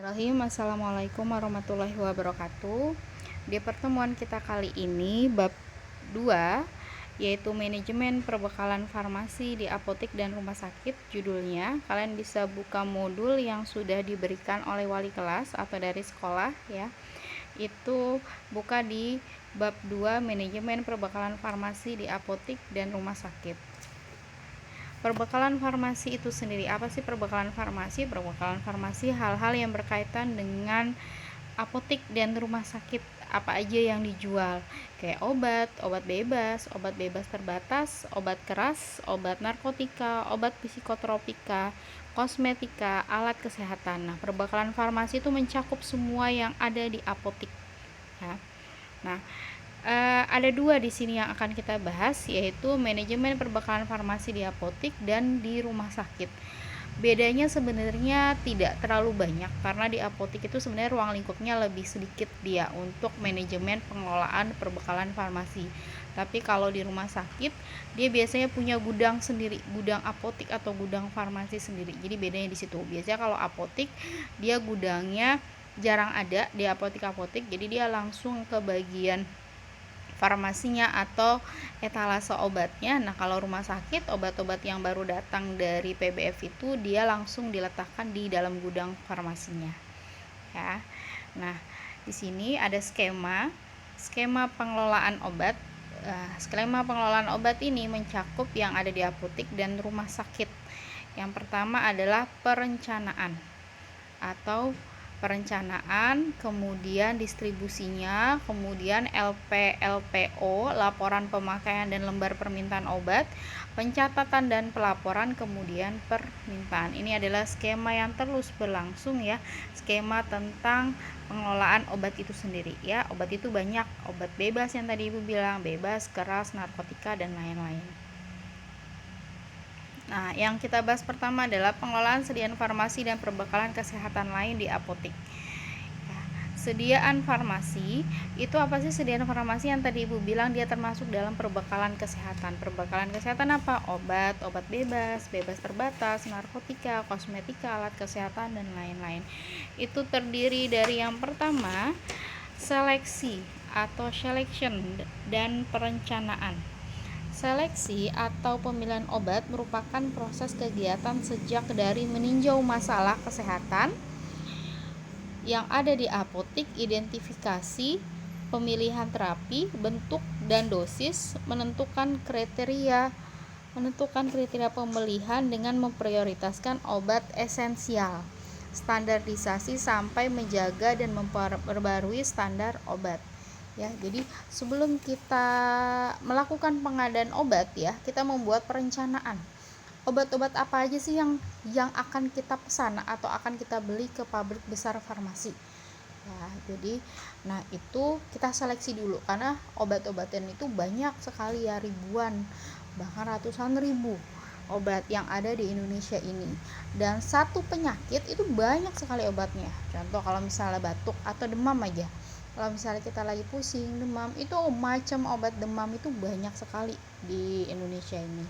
Bismillahirrahmanirrahim. Assalamualaikum warahmatullahi wabarakatuh. Di pertemuan kita kali ini bab 2, yaitu manajemen perbekalan farmasi di apotek dan rumah sakit. Judulnya, kalian bisa buka modul yang sudah diberikan oleh wali kelas atau dari sekolah ya. Itu buka di bab 2, manajemen perbekalan farmasi di apotek dan rumah sakit. Perbekalan farmasi itu sendiri, apa sih perbekalan farmasi? Perbekalan farmasi hal-hal yang berkaitan dengan apotek dan rumah sakit, apa aja yang dijual, kayak obat bebas terbatas, obat keras, obat narkotika, obat psikotropika, kosmetika, alat kesehatan. Nah, perbekalan farmasi itu mencakup semua yang ada di apotek ya. Nah, ada dua di sini yang akan kita bahas, yaitu manajemen perbekalan farmasi di apotek dan di rumah sakit. Bedanya sebenarnya tidak terlalu banyak, karena di apotek itu sebenarnya ruang lingkupnya lebih sedikit dia untuk manajemen pengelolaan perbekalan farmasi. Tapi kalau di rumah sakit, dia biasanya punya gudang sendiri, gudang apotek atau gudang farmasi sendiri. Jadi bedanya di situ. Biasanya kalau apotek, dia gudangnya jarang ada di apotek-apotek, jadi dia langsung ke bagian farmasinya atau etalase obatnya. Nah, kalau rumah sakit, obat-obat yang baru datang dari PBF itu dia langsung diletakkan di dalam gudang farmasinya ya. Nah, di sini ada skema pengelolaan obat. Skema pengelolaan obat ini mencakup yang ada di apotek dan rumah sakit. Yang pertama adalah perencanaan, kemudian distribusinya, kemudian LPO, laporan pemakaian dan lembar permintaan obat, pencatatan dan pelaporan, kemudian permintaan. Ini adalah skema yang terus berlangsung ya, skema tentang pengelolaan obat itu sendiri ya. Obat itu banyak, obat bebas yang tadi Ibu bilang, bebas, keras, narkotika, dan lain-lain. Nah, yang kita bahas pertama adalah pengelolaan sediaan farmasi dan perbekalan kesehatan lain di apotek. Sediaan farmasi itu apa sih? Sediaan farmasi yang tadi Ibu bilang dia termasuk dalam perbekalan kesehatan. Perbekalan kesehatan apa? Obat bebas terbatas, narkotika, kosmetika, alat kesehatan, dan lain-lain. Itu terdiri dari yang pertama, seleksi atau selection dan perencanaan. Seleksi atau pemilihan obat merupakan proses kegiatan sejak dari meninjau masalah kesehatan yang ada di apotek, identifikasi, pemilihan terapi, bentuk dan dosis, menentukan kriteria pemilihan dengan memprioritaskan obat esensial, standarisasi sampai menjaga dan memperbarui standar obat. Ya, jadi sebelum kita melakukan pengadaan obat ya, kita membuat perencanaan. Obat-obat apa aja sih yang akan kita pesan atau akan kita beli ke pabrik besar farmasi. Ya, jadi itu kita seleksi dulu, karena obat-obatan itu banyak sekali ya, ribuan bahkan ratusan ribu obat yang ada di Indonesia ini. Dan satu penyakit itu banyak sekali obatnya. Contoh kalau misalnya batuk atau demam aja. Kalau misalnya kita lagi pusing, demam, itu macam obat demam itu banyak sekali di Indonesia ini.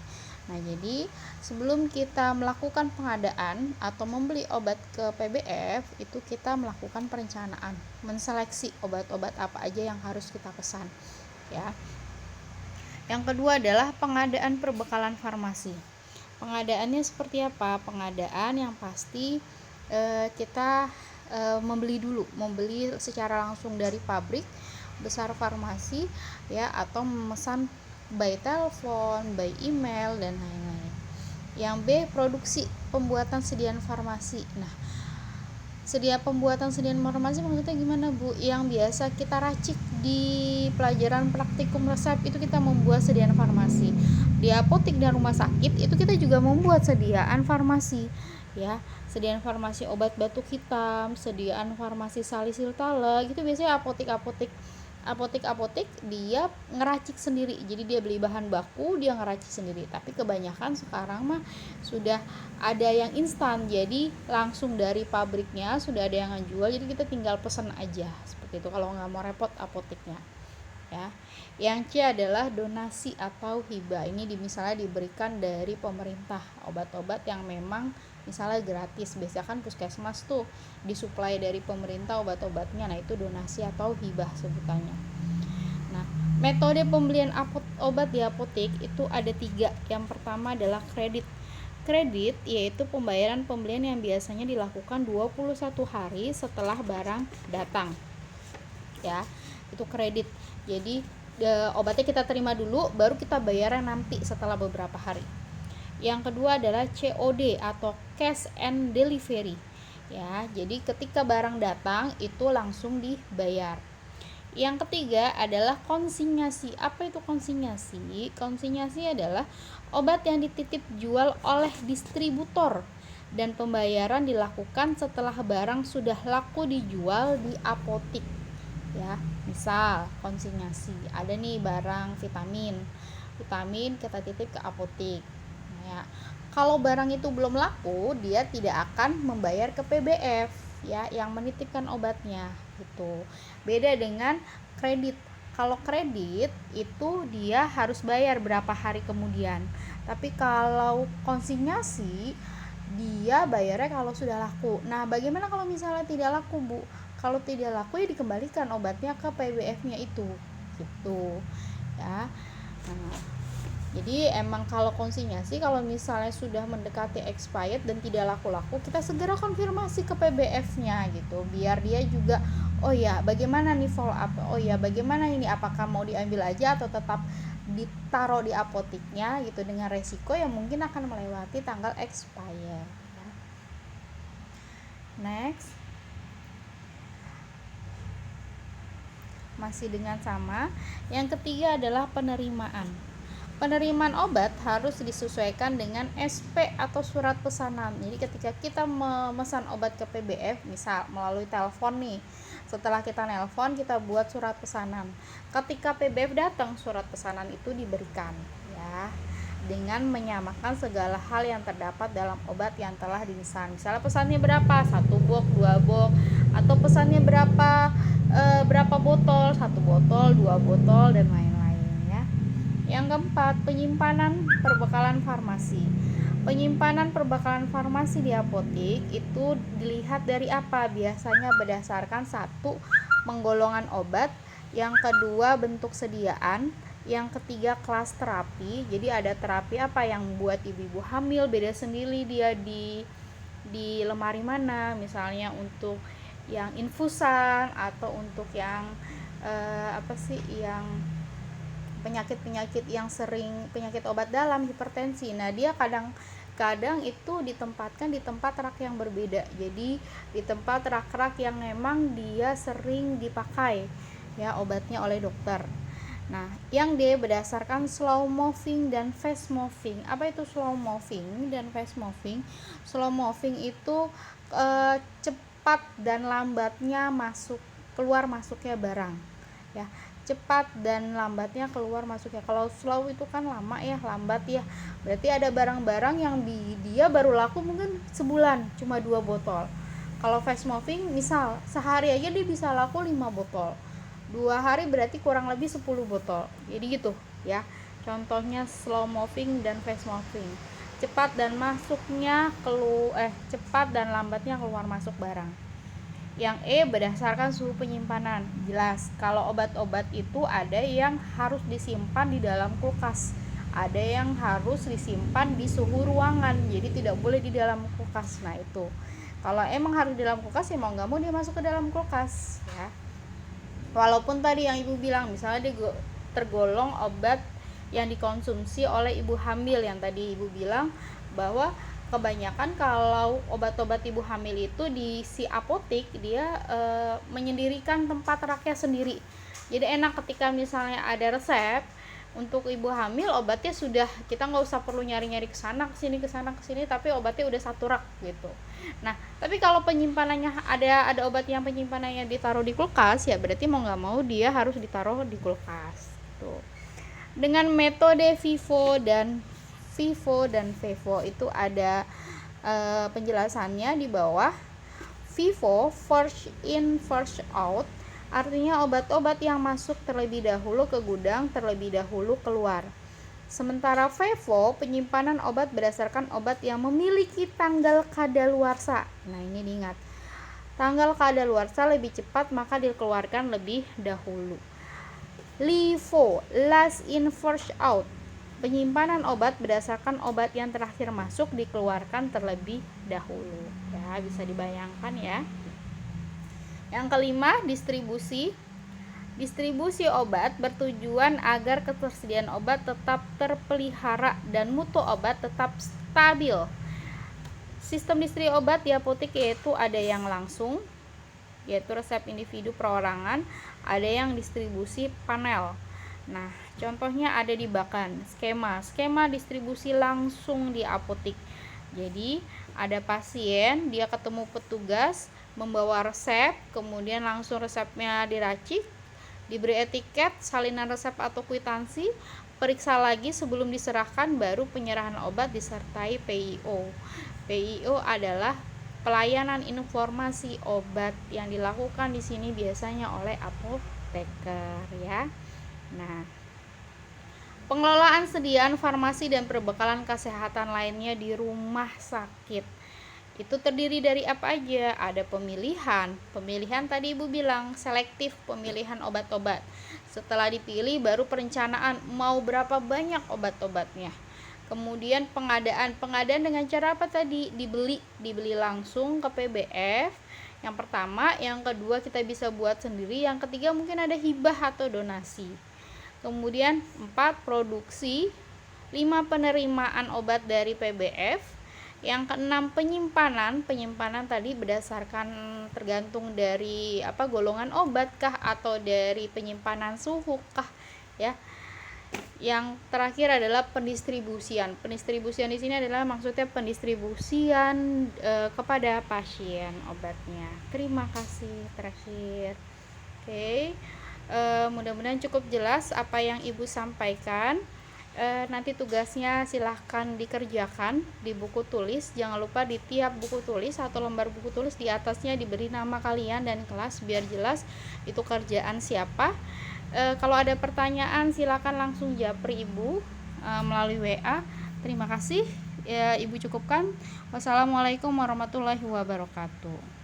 Nah, jadi sebelum kita melakukan pengadaan atau membeli obat ke PBF, itu kita melakukan perencanaan, menseleksi obat-obat apa aja yang harus kita pesan ya. Yang kedua adalah pengadaan perbekalan farmasi. Pengadaannya seperti apa? Pengadaan yang pasti kita membeli secara langsung dari pabrik besar farmasi ya, atau memesan by telepon, by email, dan lain-lain. Yang B, produksi pembuatan sediaan farmasi. Nah, pembuatan sediaan farmasi maksudnya gimana, Bu? Yang biasa kita racik di pelajaran praktikum resep itu kita membuat sediaan farmasi. Di apotek dan rumah sakit itu kita juga membuat sediaan farmasi ya. Sediaan farmasi obat batuk hitam, sediaan farmasi salisil tale, gitu biasanya apotek-apotek dia ngeracik sendiri. Jadi dia beli bahan baku, dia ngeracik sendiri. Tapi kebanyakan sekarang mah sudah ada yang instan, jadi langsung dari pabriknya sudah ada yang jual, jadi kita tinggal pesan aja seperti itu kalau nggak mau repot apoteknya. ya. Yang C adalah donasi atau hibah. Ini misalnya diberikan dari pemerintah, obat-obat yang memang misalnya gratis. Biasanya kan puskesmas tuh disuplai dari pemerintah obat-obatnya. Nah, itu donasi atau hibah sebutannya. Nah, metode pembelian obat di apotek itu ada 3. Yang pertama adalah kredit. Kredit yaitu pembayaran pembelian yang biasanya dilakukan 21 hari setelah barang datang. Ya, itu kredit. Jadi obatnya kita terima dulu, baru kita bayar nanti setelah beberapa hari. Yang kedua adalah COD atau cash and delivery. Ya, jadi ketika barang datang itu langsung dibayar. Yang ketiga adalah konsinyasi. Apa itu konsinyasi? Konsinyasi adalah obat yang dititip jual oleh distributor dan pembayaran dilakukan setelah barang sudah laku dijual di apotik. Ya, misal konsinyasi. Ada nih barang vitamin kita titip ke apotik. Ya, kalau barang itu belum laku, dia tidak akan membayar ke PBF ya yang menitipkan obatnya gitu. Beda dengan kredit. Kalau kredit itu dia harus bayar berapa hari kemudian. Tapi kalau konsinyasi dia bayarnya kalau sudah laku. Nah, bagaimana kalau misalnya tidak laku, Bu? Kalau tidak laku ya dikembalikan obatnya ke PBF-nya itu gitu ya. Nah, jadi emang kalau konsinyasi kalau misalnya sudah mendekati expired dan tidak laku-laku, kita segera konfirmasi ke PBF-nya gitu, biar dia juga oh ya bagaimana nih follow up, oh ya bagaimana ini, apakah mau diambil aja atau tetap ditaruh di apotiknya gitu, dengan resiko yang mungkin akan melewati tanggal expired. Next, masih dengan sama. Yang ketiga adalah penerimaan. Penerimaan obat harus disesuaikan dengan SP atau surat pesanan. Jadi ketika kita memesan obat ke PBF, misal melalui telepon nih, setelah kita nelpon kita buat surat pesanan. Ketika PBF datang, surat pesanan itu diberikan ya, dengan menyamakan segala hal yang terdapat dalam obat yang telah dimesan. Misalnya pesannya berapa, 1 box, 2 box, atau pesannya berapa botol, 1 botol, 2 botol, dan lain-lain ya. Yang keempat, penyimpanan perbekalan farmasi. Penyimpanan perbekalan farmasi di apotek itu dilihat dari apa? Biasanya berdasarkan 1, penggolongan obat, yang kedua bentuk sediaan, yang ketiga kelas terapi. Jadi ada terapi apa yang buat ibu-ibu hamil beda sendiri dia di lemari mana, misalnya untuk yang infusan atau untuk yang yang penyakit yang sering, penyakit obat dalam, hipertensi. Nah, dia kadang itu ditempatkan di tempat rak yang berbeda. Jadi di tempat rak-rak yang memang dia sering dipakai ya obatnya oleh dokter. Nah, yang D berdasarkan slow moving dan fast moving. Apa itu slow moving dan fast moving? Slow moving itu cepat dan lambatnya keluar masuknya barang ya. Cepat dan lambatnya keluar masuknya. Kalau slow itu kan lama ya, lambat ya. Berarti ada barang-barang yang dia baru laku mungkin sebulan cuma 2 botol. Kalau fast moving misal sehari aja dia bisa laku 5 botol. 2 hari berarti kurang lebih 10 botol. Jadi gitu ya. Contohnya slow moving dan fast moving. Cepat dan lambatnya keluar masuk barang. Yang E berdasarkan suhu penyimpanan. Jelas, kalau obat-obat itu ada yang harus disimpan di dalam kulkas, ada yang harus disimpan di suhu ruangan, jadi tidak boleh di dalam kulkas. Nah itu, kalau emang harus di dalam kulkas ya mau nggak mau dia masuk ke dalam kulkas ya. Walaupun tadi yang ibu bilang, misalnya dia tergolong obat yang dikonsumsi oleh ibu hamil, yang tadi ibu bilang bahwa kebanyakan kalau obat-obat ibu hamil itu di si apotek dia menyendirikan tempat raknya sendiri. Jadi enak ketika misalnya ada resep untuk ibu hamil, obatnya sudah, kita nggak usah perlu nyari-nyari kesana kesini, tapi obatnya udah 1 rak gitu. Nah, tapi kalau penyimpanannya ada obat yang penyimpanannya ditaruh di kulkas, ya berarti mau nggak mau dia harus ditaruh di kulkas. Tuh. Dengan metode FIFO dan FIFO itu ada penjelasannya di bawah. FIFO, first in first out, Artinya obat-obat yang masuk terlebih dahulu ke gudang terlebih dahulu keluar. Sementara FIFO, penyimpanan obat berdasarkan obat yang memiliki tanggal kadaluarsa. Nah, ini diingat. Tanggal kadaluarsa lebih cepat maka dikeluarkan lebih dahulu. LIFO, last in first out. Penyimpanan obat berdasarkan obat yang terakhir masuk dikeluarkan terlebih dahulu. Ya, bisa dibayangkan ya. Yang kelima, distribusi. Distribusi obat bertujuan agar ketersediaan obat tetap terpelihara dan mutu obat tetap stabil. Sistem distribusi obat di apotek yaitu ada yang langsung, yaitu resep individu perorangan, ada yang distribusi panel. Nah, contohnya ada di Bakan, skema distribusi langsung di apotek. Jadi, ada pasien, dia ketemu petugas, membawa resep, kemudian langsung resepnya diracik, diberi etiket, salinan resep atau kwitansi, periksa lagi sebelum diserahkan, baru penyerahan obat disertai PIO. PIO adalah pelayanan informasi obat yang dilakukan di sini biasanya oleh apoteker ya. Nah, pengelolaan sediaan farmasi dan perbekalan kesehatan lainnya di rumah sakit itu terdiri dari apa aja? Ada pemilihan tadi Ibu bilang selektif pemilihan obat-obat. Setelah dipilih baru perencanaan mau berapa banyak obat-obatnya. Kemudian pengadaan dengan cara apa tadi? Dibeli langsung ke PBF. Yang pertama, yang kedua kita bisa buat sendiri, yang ketiga mungkin ada hibah atau donasi. Kemudian 4, produksi, 5, penerimaan obat dari PBF. Yang keenam, penyimpanan tadi berdasarkan tergantung dari golongan obat kah atau dari penyimpanan suhu kah ya. Yang terakhir adalah pendistribusian di sini adalah maksudnya pendistribusian kepada pasien obatnya. Terima kasih. Terakhir, oke. Mudah-mudahan cukup jelas apa yang Ibu sampaikan. Nanti tugasnya silahkan dikerjakan di buku tulis. Jangan lupa di tiap buku tulis atau lembar buku tulis di atasnya diberi nama kalian dan kelas biar jelas itu kerjaan siapa. Kalau ada pertanyaan silahkan langsung japri Ibu melalui WA. Terima kasih ya, Ibu cukupkan. Wassalamualaikum warahmatullahi wabarakatuh.